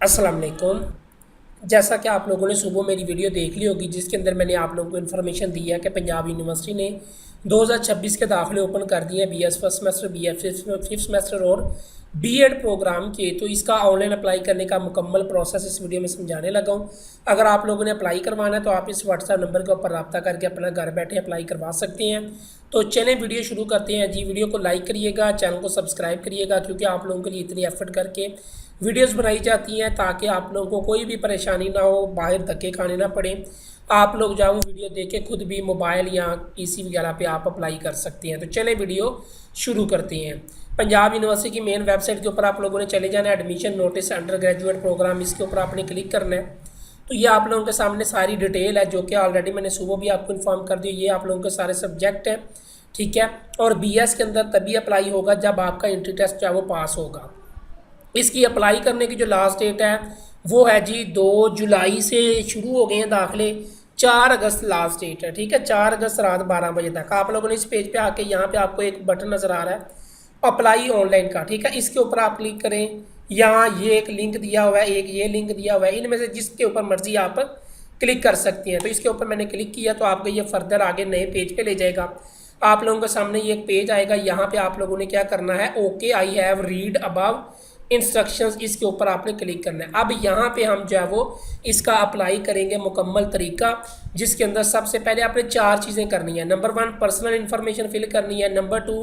अस्सलाम वालेकुम। जैसा कि आप लोगों ने सुबह मेरी वीडियो देख ली होगी जिसके अंदर मैंने आप लोगों को इन्फॉर्मेशन दी है कि पंजाब यूनिवर्सिटी ने 2026 के दाखिले ओपन कर दिए हैं, BS first semester, BS fifth semester और बीएड प्रोग्राम के। तो इसका ऑनलाइन अप्लाई करने का मुकम्मल प्रोसेस इस वीडियो में समझाने लगा हूँ। अगर आप लोगों ने अप्लाई करवाना है तो आप इस व्हाट्सएप नंबर के ऊपर रब्ता करके अपना घर बैठे अप्लाई करवा सकते हैं। तो चलें वीडियो शुरू करते हैं जी। वीडियो को लाइक करिएगा, चैनल को सब्सक्राइब करिएगा, क्योंकि आप लोगों के लिए इतनी एफर्ट करके वीडियोस बनाई जाती हैं ताकि आप लोगों को कोई भी परेशानी ना हो, बाहर धक्के खाने ना पड़े। आप लोग जाओ वीडियो देख के खुद भी मोबाइल या पीसी वगैरह पे आप अप्लाई कर सकते हैं। तो चलें वीडियो शुरू करते हैं। पंजाब यूनिवर्सिटी की मेन वेबसाइट के ऊपर आप लोगों ने चले जाना है, admission notice undergraduate program, इसके ऊपर आपने क्लिक करना है। तो ये आप लोगों के सामने सारी डिटेल है जो कि ऑलरेडी मैंने सुबह भी आपको इन्फॉर्म कर दी। ये आप लोगों के सारे सब्जेक्ट हैं, ठीक है। और बीएस के अंदर तभी अप्लाई होगा जब आपका एंट्री टेस्ट जो है वो पास होगा। इसकी अप्लाई करने की जो लास्ट डेट है वो है जी 2 जुलाई से शुरू हो गए हैं दाखले, 4 अगस्त लास्ट डेट है, ठीक है। 4 अगस्त रात 12 बजे तक आप लोगों ने इस पेज पे आके यहाँ पे आपको एक बटन नज़र आ रहा है अप्लाई ऑनलाइन का, ठीक है। इसके ऊपर आप क्लिक करें। यहाँ ये एक लिंक दिया हुआ है, एक ये लिंक दिया हुआ है, इनमें से जिसके ऊपर मर्जी आप क्लिक कर सकती हैं। तो इसके ऊपर मैंने क्लिक किया तो आपको ये फर्दर आगे नए पेज पे ले जाएगा। आप लोगों के सामने ये एक पेज आएगा। यहाँ पे आप लोगों ने क्या करना है, okay I have read above instructions, इसके ऊपर आपने क्लिक करना है। अब यहाँ पे हम जो है वो इसका अप्लाई करेंगे मुकम्मल तरीका, जिसके अंदर सबसे पहले आपने 4 चीज़ें करनी है। नंबर 1 पर्सनल इन्फॉर्मेशन फिल करनी है, number 2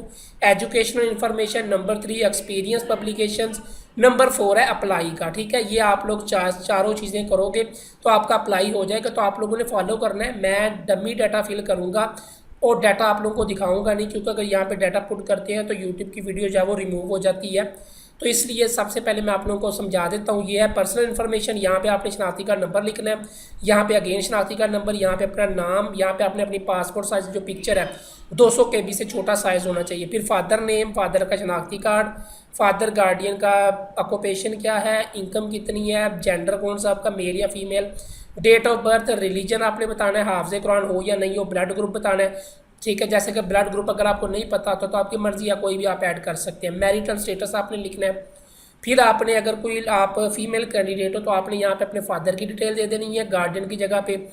educational information, number 3 experience publications, number 4 है अप्लाई का, ठीक है। ये आप लोग चारों चीज़ें करोगे तो आपका अप्लाई हो जाएगा। तो आप लोगों ने फॉलो करना है। मैं डमी डाटा फिल करूँगा और डाटा आप लोगों को दिखाऊंगा नहीं, क्योंकि अगर यहाँ पे डाटा पुट करते हैं तो यूट्यूब की वीडियो जो है वो रिमूव हो जाती है। तो इसलिए सबसे पहले मैं आप लोगों को समझा देता हूँ। ये है पर्सनल इन्फॉर्मेशन। यहाँ पे आपने शनाख्ती का नंबर लिखना है, यहाँ पे अगेन शनाख्ती का नंबर, यहाँ पे अपना नाम, यहाँ पे आपने अपनी पासपोर्ट साइज जो पिक्चर है 200 KB से छोटा साइज़ होना चाहिए। फिर फादर नेम, फादर का शनाख्ती कार्ड, फादर गार्डियन का ऑक्यूपेशन क्या है, इनकम कितनी है, जेंडर कौन सा आपका, मेल या female, date of birth, religion आपने बताना है, हाफिज़ कुरान हो या नहीं हो, ब्लड ग्रुप बताना है, ठीक है। जैसे कि ब्लड ग्रुप अगर आपको नहीं पता तो आपकी मर्जी या कोई भी आप ऐड कर सकते हैं। मैरिटल स्टेटस आपने लिखना है। फिर आपने अगर कोई आप फीमेल कैंडिडेट हो तो आपने यहाँ पे अपने फादर की डिटेल दे देनी है गार्डियन की जगह पे।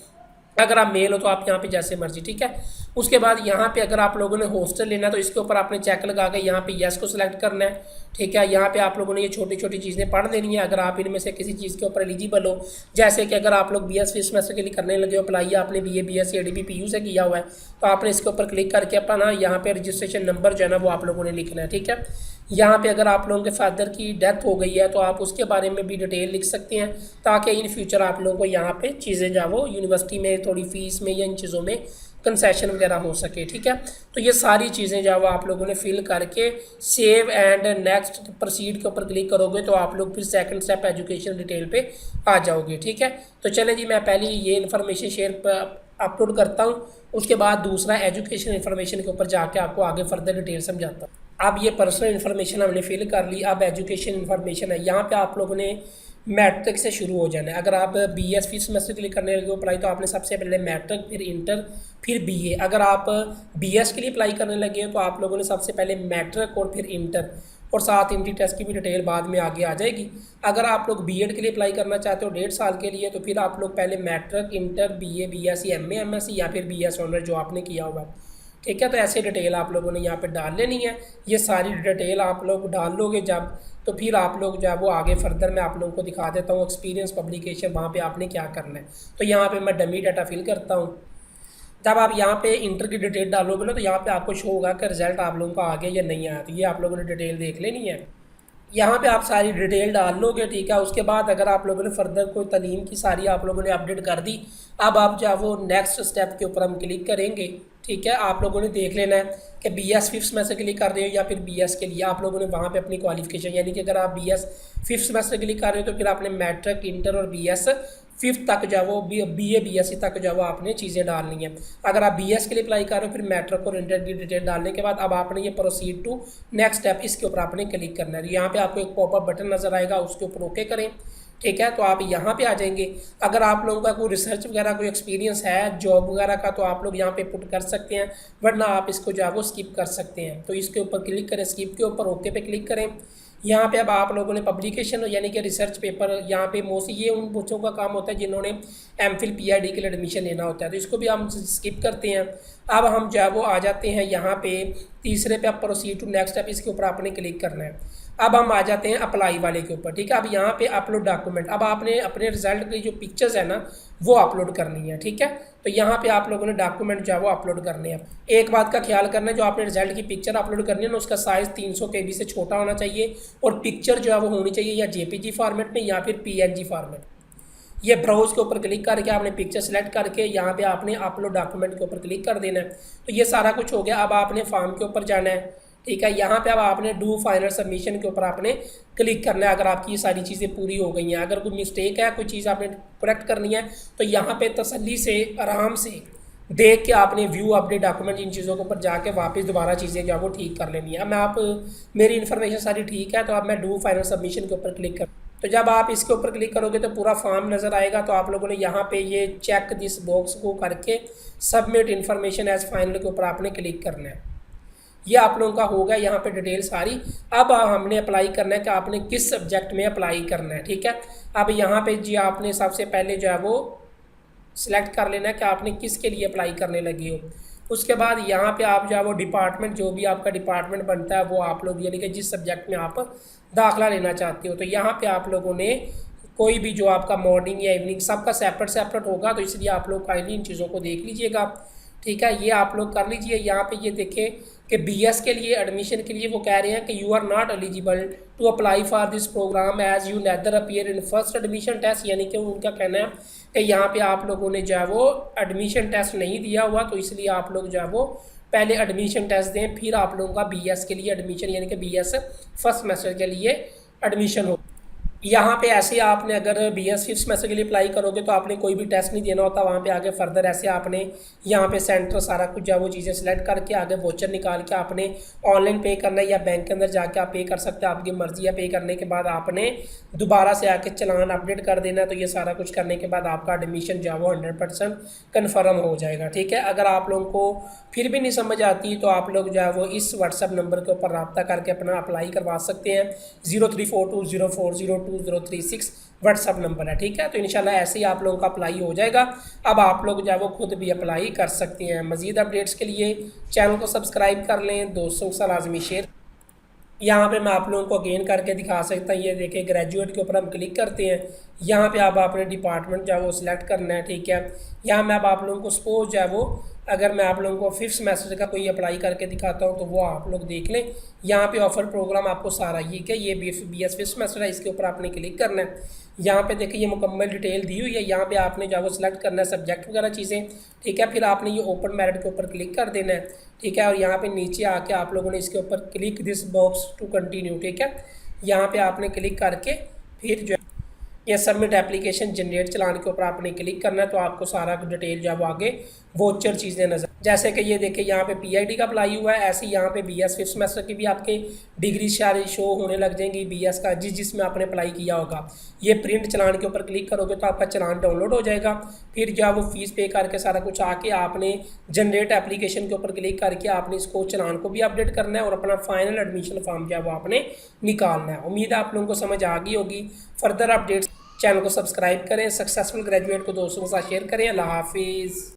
अगर आप मेल हो तो आप यहाँ पे जैसे मर्जी, ठीक है। उसके बाद यहाँ पे अगर आप लोगों ने हॉस्टल लेना है तो इसके ऊपर आपने चेक लगा के यहाँ पे यस को सिलेक्ट करना है, ठीक है। यहाँ पे आप लोगों ने ये छोटी छोटी चीज़ें पढ़ देनी है अगर आप इनमें से किसी चीज़ के ऊपर एलिजिबल हो। जैसे कि अगर आप लोग बीएस फिफ्थ सेमेस्टर के लिए करने लगे हो अप्लाई, आपने बीए बीएससी एडीबी पीयू से किया हुआ है तो आपने इसके ऊपर क्लिक करके अपना यहाँ पे रजिस्ट्रेशन नंबर जो है ना वो आप लोगों ने लिखना है, ठीक है। यहाँ पे अगर आप लोगों के फादर की डेथ हो गई है तो आप उसके बारे में भी डिटेल लिख सकते हैं, ताकि इन फ्यूचर आप लोगों को यहाँ पे चीज़ें जो वो यूनिवर्सिटी में थोड़ी फीस में या इन चीज़ों में कंसेशन वगैरह हो सके, ठीक है। तो ये सारी चीज़ें जो वो आप लोगों ने फिल करके सेव एंड नेक्स्ट प्रोसीड के ऊपर क्लिक करोगे तो आप लोग फिर सेकंड स्टेप एजुकेशन डिटेल पे आ जाओगे, ठीक है। तो चलें जी, मैं पहले ये इन्फॉर्मेशन शेयर अपलोड करता हूँ, उसके बाद दूसरा एजुकेशन इन्फॉर्मेशन के ऊपर जाके आपको आगे फर्दर डिटेल समझाता हूँ। अब ये पर्सनल इन्फॉर्मेशन हमने फिल कर ली। अब एजुकेशन इन्फॉर्मेशन है। यहाँ पे आप लोगों ने मैट्रिक से शुरू हो जाना है। अगर आप बीएस फिफ्थ सेमेस्टर के लिए करने लगे हो अप्लाई तो आपने सबसे पहले मैट्रिक, फिर इंटर, फिर बीए। अगर आप बीएस के लिए अप्लाई करने लगे हो तो आप लोगों ने सबसे पहले मैट्रिक और फिर इंटर, और साथ एंट्री टेस्ट की भी डिटेल बाद में आगे आ जाएगी। अगर आप लोग बीएड के लिए अप्लाई करना चाहते हो 1.5 साल के लिए तो फिर आप लोग पहले matric, inter, BA, BSc, MA, MSc या फिर बीएस ऑनर जो आपने किया होगा, ठीक है। तो ऐसे डिटेल आप लोगों ने यहाँ पे डाल लेनी है। ये सारी डिटेल आप लोग डाल लोगे जब, तो फिर आप लोग जो है वो आगे फर्दर मैं आप लोगों को दिखा देता हूँ एक्सपीरियंस पब्लिकेशन, वहाँ पे आपने क्या करना है। तो यहाँ पे मैं डमी डाटा फिल करता हूँ। जब आप यहाँ पे इंटर की डिटेल डालोगे ना तो यहाँ पे आपको शो होगा कि रिजल्ट आप लोगों का आ गया या नहीं आया। तो ये आप लोगों ने डिटेल देख लेनी है। यहाँ पे आप सारी डिटेल डाल लोगे, ठीक है। उसके बाद अगर आप लोगों ने फर्दर कोई तालीम की सारी आप लोगों ने अपडेट कर दी, अब आप जो वो नेक्स्ट स्टेप के ऊपर हम क्लिक करेंगे, ठीक है। आप लोगों ने देख लेना है कि बीएस फिफ्थ सेमेस्टर के लिए कर रहे हो या फिर बीएस के लिए। आप लोगों ने वहाँ पे अपनी क्वालिफिकेशन, यानी कि अगर आप बीएस फिफ्थ सेमेस्टर के लिए कर रहे हो तो फिर आपने मैट्रिक, इंटर और बीएस फिफ्थ तक जो वो बीए बीएससी तक जो वो आपने चीज़ें डालनी है। अगर आप बीएस के लिए अप्लाई कर रहे हो फिर मैट्रिक और इंटर की डिटेल डालने के बाद अब आपने ये प्रोसीड टू नेक्स्ट स्टेप, इसके ऊपर आपने क्लिक करना है। यहाँ पे आपको एक पॉपअप बटन नजर आएगा, उसके ऊपर ओके करें, ठीक है। तो आप यहाँ पे आ जाएंगे। अगर आप लोगों का कोई रिसर्च वगैरह कोई एक्सपीरियंस है जॉब वगैरह का तो आप लोग यहाँ पे पुट कर सकते हैं, वरना आप इसको जो है वो स्किप कर सकते हैं। तो इसके ऊपर क्लिक करें, स्किप के ऊपर ओके पे क्लिक करें। यहाँ पे अब आप लोगों ने पब्लिकेशन यानी कि रिसर्च पेपर, यहाँ पे मोस्टली ये उन बच्चों का काम होता है जिन्होंने एमफिल पीआईडी के लिए एडमिशन लेना होता है, तो इसको भी हम स्किप करते हैं। अब हम जो है वो आ जाते हैं यहाँ पे तीसरे पे, अब प्रोसीड टू नेक्स्ट स्टेप, इसके ऊपर आपने क्लिक करना है। अब हम आ जाते हैं अप्लाई वाले के ऊपर, ठीक है। अब यहाँ पे अपलोड डॉक्यूमेंट, अब आपने अपने रिजल्ट की जो पिक्चर्स है ना वो अपलोड करनी है, ठीक है। तो यहाँ पे आप लोगों ने डॉक्यूमेंट जो है वो अपलोड करने हैं। एक बात का ख्याल करना है, जो आपने रिजल्ट की पिक्चर अपलोड करनी है ना उसका साइज़ 300 KB से छोटा होना चाहिए, और पिक्चर जो है वो होनी चाहिए या जेपीजी फॉर्मेट में या फिर पीएनजी फॉर्मेट। ये ब्राउज के ऊपर क्लिक करके आपने पिक्चर सेलेक्ट करके यहाँ पे आपने अपलोड डॉक्यूमेंट के ऊपर क्लिक कर देना है। तो ये सारा कुछ हो गया। अब आपने फॉर्म के ऊपर जाना है, ठीक है। यहाँ पे अब आपने डू फाइनल सबमिशन के ऊपर आपने क्लिक करना है, अगर आपकी ये सारी चीज़ें पूरी हो गई हैं। अगर कोई मिस्टेक है, कोई चीज़ आपने करेक्ट करनी है, तो यहाँ पे तसल्ली से आराम से देख के आपने व्यू अपडेट डॉक्यूमेंट इन चीज़ों के ऊपर जाके वापस दोबारा चीज़ें जो है वो ठीक कर लेनी है। अब मैं आप मेरी इन्फॉर्मेशन सारी ठीक है, तो अब मैं डू फाइनल सबमिशन के ऊपर क्लिक कर, तो जब आप इसके ऊपर क्लिक करोगे तो पूरा फॉर्म नज़र आएगा। तो आप लोगों ने यहाँ पे ये चेक दिस बॉक्स को करके सबमिट इन्फॉर्मेशन एज फाइनल के ऊपर आपने क्लिक करना है। ये आप लोगों का होगा यहाँ पे डिटेल सारी। अब हमने अप्लाई करना है कि आपने किस सब्जेक्ट में अप्लाई करना है, ठीक है। अब यहाँ पे जी आपने सबसे पहले जो है वो सिलेक्ट कर लेना है कि आपने किसके लिए अप्लाई करने लगे हो। उसके बाद यहाँ पे आप जो है वो डिपार्टमेंट, जो भी आपका डिपार्टमेंट बनता है वो आप लोग यानी कि जिस सब्जेक्ट में आप दाखिला लेना चाहते हो, तो यहाँ पे आप लोगों ने कोई भी जो आपका मॉर्निंग या इवनिंग सबका सेपरेट सेपरेट होगा, तो इसलिए आप लोग काइंडली इन चीज़ों को देख लीजिएगा, ठीक है। ये आप लोग कर लीजिए। यहाँ पे ये देखें कि बीएस के लिए एडमिशन के लिए वो कह रहे हैं कि you are not eligible to apply for this program as you neither appear in first admission test, यानी कि उनका कहना है कि यहाँ पे आप लोगों ने जो है वो एडमिशन टेस्ट नहीं दिया हुआ, तो इसलिए आप लोग जो है वो पहले एडमिशन टेस्ट दें, फिर आप लोगों का बीएस के लिए एडमिशन यानी कि बीएस फर्स्ट सेमेस्टर के लिए एडमिशन हो। यहाँ पे ऐसे आपने अगर BS फिफ्थ सेमेस्टर के लिए अप्लाई करोगे तो आपने कोई भी टेस्ट नहीं देना होता, वहाँ पे आगे फर्दर ऐसे आपने यहाँ पे सेंटर सारा कुछ जो वो चीज़ें सेलेक्ट करके आगे वोचर निकाल के आपने ऑनलाइन पे करना है या बैंक के अंदर जाके आप पे कर सकते हैं, आपकी मर्जी है। पे करने के बाद आपने दोबारा से आके चलान अपडेट कर देना है। तो ये सारा कुछ करने के बाद आपका एडमिशन जो है वो 100% कन्फर्म हो जाएगा, ठीक है। अगर आप लोगों को फिर भी नहीं समझ आती तो आप लोग जो है वो इस व्हाट्सएप नंबर के ऊपर रब्ता करके अपना अप्लाई करवा सकते हैं। 0342040236 व्हाट्सअप नंबर है, ठीक है। तो इंशाल्लाह ऐसे ही आप लोगों का अप्लाई हो जाएगा। अब आप लोग जो है वो खुद भी अप्लाई कर सकते हैं। मज़ीद अपडेट्स के लिए चैनल को सब्सक्राइब कर लें, दोस्तों के साथ लाजमी शेयर। यहाँ पे मैं आप लोगों को अगेन करके दिखा सकता हूँ। ये देखिए ग्रेजुएट के ऊपर हम क्लिक करते हैं। यहाँ पे अब आपने डिपार्टमेंट जो है वो सिलेक्ट करना है, ठीक है। यहाँ मैं अब आप लोगों को सपोज जो है वो अगर मैं आप लोगों को फिफ्थ सेमेस्टर का कोई अप्लाई करके दिखाता हूँ तो वो आप लोग देख लें। यहाँ पे ऑफर प्रोग्राम आपको सारा ये क्या ये BS फिफ्थ सेमेस्टर है, इसके ऊपर आपने क्लिक करना है। यहाँ पे देखिए ये मुकम्मल डिटेल दी हुई है। यहाँ पे आपने जो है वो सिलेक्ट करना है सब्जेक्ट वगैरह चीज़ें, ठीक है। फिर आपने ये ओपन मेरिट के ऊपर क्लिक कर देना है, ठीक है। और यहाँ पे नीचे आके आप लोगों ने इसके ऊपर click this box to continue, ठीक है। यहाँ पे आपने क्लिक करके फिर जो या सबमिट एप्लीकेशन जनरेट चलाने के ऊपर आपने क्लिक करना है। तो आपको सारा डिटेल जो है वो आगे वोचर चीज़ें नजर, जैसे कि ये देखिए यहाँ पे PID का अप्लाई हुआ है, ऐसे यहाँ पे BS फिफ्थ सेमेस्टर की भी आपके डिग्री सारी शो होने लग जाएंगी BS का जिसमें आपने अप्लाई किया होगा। ये प्रिंट चलान के ऊपर क्लिक करोगे तो आपका चलान डाउनलोड हो जाएगा। फिर जो है वो फीस पे करके सारा कुछ आके आपने जनरेट एप्लीकेशन के ऊपर क्लिक करके आपने इसको चलान को भी अपडेट करना है और अपना फाइनल एडमिशन फॉर्म जो है वो आपने निकालना है। उम्मीद है आप लोगों को समझ आ गई होगी। फर्दर अपडेट्स चैनल को सब्सक्राइब करें, सक्सेसफुल ग्रेजुएट को दोस्तों के साथ शेयर करें। अल्लाह हाफिज़।